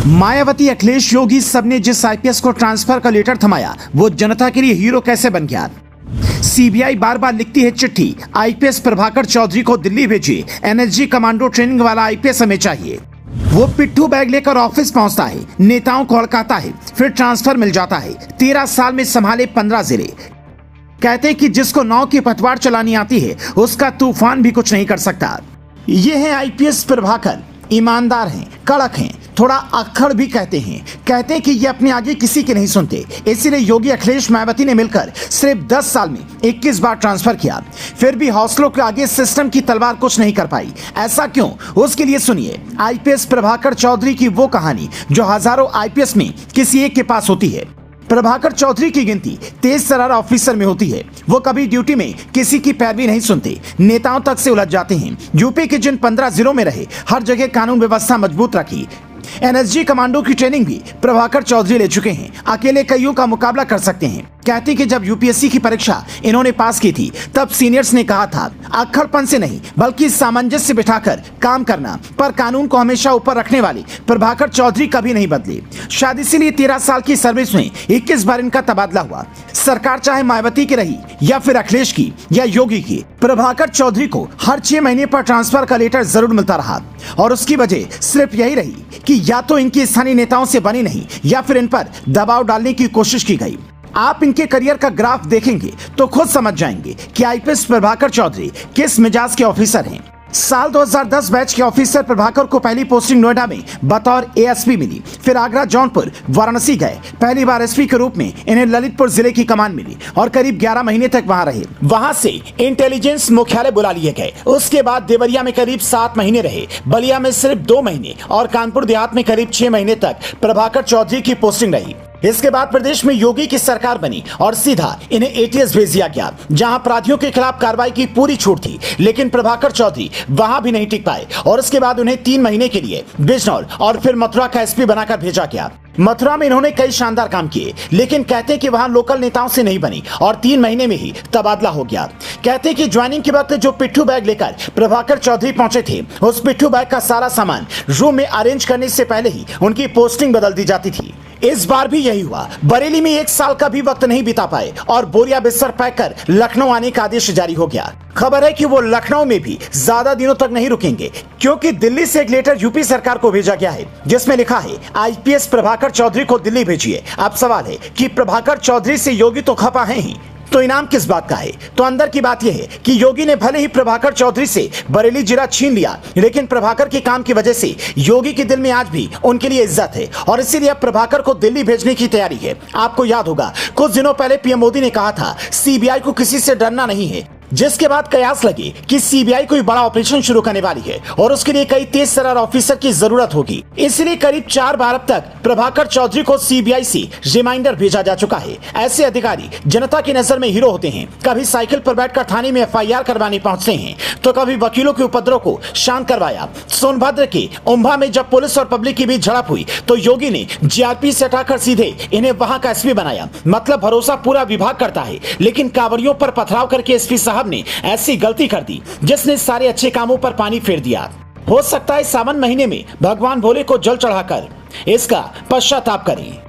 मायावती, अखिलेश, योगी सबने जिस आईपीएस को ट्रांसफर का लेटर थमाया वो जनता के लिए हीरो कैसे बन गया। सीबीआई बार बार लिखती है चिट्ठी, आईपीएस प्रभाकर चौधरी को दिल्ली भेजिए, एनएसजी कमांडो ट्रेनिंग वाला आईपीएस हमें चाहिए। वो पिट्ठू बैग लेकर ऑफिस पहुंचता है, नेताओं को हड़काता है, फिर ट्रांसफर मिल जाता है। 13 साल में संभाले 15 जिले। कहते कि जिसको नाव की पतवार चलानी आती है उसका तूफान भी कुछ नहीं कर सकता। ये है आईपीएस प्रभाकर। ईमानदार हैं, कड़क हैं, थोड़ा अक्खड़ भी कहते हैं कि ये अपने आगे किसी के नहीं सुनते। इसीलिए योगी, अखिलेश, मायावती ने मिलकर सिर्फ 10 साल में 21 बार ट्रांसफर किया। फिर भी हौसलों के आगे सिस्टम की तलवार कुछ नहीं कर पाई। ऐसा क्यों? उसके लिए सुनिए आईपीएस प्रभाकर चौधरी की वो कहानी जो हजारों आईपीएस में किसी एक के पास होती है। प्रभाकर चौधरी की गिनती तेज तर्रार ऑफिसर में होती है। वो कभी ड्यूटी में किसी की पैरवी नहीं सुनते, नेताओं तक से उलझ जाते हैं। यूपी के जिन 15 जिलों में रहे, हर जगह कानून व्यवस्था मजबूत रखी। एनएसजी कमांडो की ट्रेनिंग भी प्रभाकर चौधरी ले चुके हैं, अकेले कईयों का मुकाबला कर सकते हैं। कहते कि जब यूपीएससी की परीक्षा इन्होंने पास की थी तब सीनियर्स ने कहा था अक्खड़पन से नहीं बल्कि सामंजस्य बिठाकर काम करना, पर कानून को हमेशा ऊपर रखने वाले प्रभाकर चौधरी कभी नहीं बदले। शादी इसीलिए 13 साल की सर्विस में 21 बार इनका तबादला हुआ। सरकार चाहे मायावती की रही या फिर अखिलेश की या योगी की, प्रभाकर चौधरी को हर 6 महीने पर ट्रांसफर का लेटर जरूर मिलता रहा। और उसकी वजह सिर्फ यही रही कि या तो इनकी स्थानीय नेताओं से बनी नहीं या फिर इन पर दबाव डालने की कोशिश की गई। आप इनके करियर का ग्राफ देखेंगे तो खुद समझ जाएंगे कि आईपीएस प्रभाकर चौधरी किस मिजाज के ऑफिसर हैं। साल 2010 बैच के ऑफिसर प्रभाकर को पहली पोस्टिंग नोएडा में बतौर एएसपी मिली। फिर आगरा, जौनपुर, वाराणसी गए। पहली बार एसपी के रूप में इन्हें ललितपुर जिले की कमान मिली और करीब 11 महीने तक वहां रहे। वहां से इंटेलिजेंस मुख्यालय बुला लिए गए। उसके बाद देवरिया में करीब 7 महीने रहे, बलिया में सिर्फ 2 महीने और कानपुर देहात में करीब 6 महीने तक प्रभाकर चौधरी की पोस्टिंग रही। इसके बाद प्रदेश में योगी की सरकार बनी और सीधा इन्हें एटीएस भेज दिया गया, जहां अपराधियों के खिलाफ कार्रवाई की पूरी छूट थी। लेकिन प्रभाकर चौधरी वहां भी नहीं टिक पाए और उसके बाद उन्हें 3 महीने के लिए बिजनौर और फिर मथुरा का एसपी बनाकर भेजा गया। मथुरा में इन्होंने कई शानदार काम किए, लेकिन कहते हैं कि वहां लोकल नेताओं से नहीं बनी और 3 महीने में ही तबादला हो गया। कहते हैं कि ज्वाइनिंग के वक्त जो पिट्ठू बैग लेकर प्रभाकर चौधरी पहुंचे थे, उस पिट्ठू बैग का सारा सामान रूम में अरेंज करने से पहले ही उनकी पोस्टिंग बदल दी जाती थी। इस बार भी यही हुआ। बरेली में 1 साल का भी वक्त नहीं बिता पाए और बोरिया बिस्तर पैक कर लखनऊ आने का आदेश जारी हो गया। खबर है कि वो लखनऊ में भी ज्यादा दिनों तक नहीं रुकेंगे, क्योंकि दिल्ली से एक लेटर यूपी सरकार को भेजा गया है जिसमें लिखा है आईपीएस प्रभाकर चौधरी को दिल्ली भेजिए। अब सवाल है कि प्रभाकर चौधरी से योगी तो खपा है ही, तो इनाम किस बात का है? तो अंदर की बात यह है कि योगी ने भले ही प्रभाकर चौधरी से बरेली जिला छीन लिया, लेकिन प्रभाकर के काम की वजह से योगी के दिल में आज भी उनके लिए इज्जत है और इसीलिए अब प्रभाकर को दिल्ली भेजने की तैयारी है। आपको याद होगा कुछ दिनों पहले पीएम मोदी ने कहा था सीबीआई को किसी से डरना नहीं है, जिसके बाद कयास लगे कि सीबीआई कोई बड़ा ऑपरेशन शुरू करने वाली है और उसके लिए कई तेज तर्रार ऑफिसर की जरूरत होगी। इसलिए करीब 4 बार अब तक प्रभाकर चौधरी को सीबीआई से रिमाइंडर भेजा जा चुका है। ऐसे अधिकारी जनता की नजर में हीरो होते हैं। कभी साइकिल पर बैठकर थाने में एफआईआर करवाने पहुंचते हैं, तो कभी वकीलों के उपद्रव को शांत करवाया। सोनभद्र के उम्भा में जब पुलिस और पब्लिक के बीच झड़प हुई तो योगी ने जीआरपी से हटाकर सीधे इन्हें वहां का एसपी बनाया। मतलब भरोसा पूरा विभाग करता है, लेकिन कांवरियों पर पथराव करके एसपी साहब ने ऐसी गलती कर दी जिसने सारे अच्छे कामों पर पानी फेर दिया। हो सकता है सावन महीने में भगवान भोले को जल चढ़ाकर इसका पश्चाताप करें।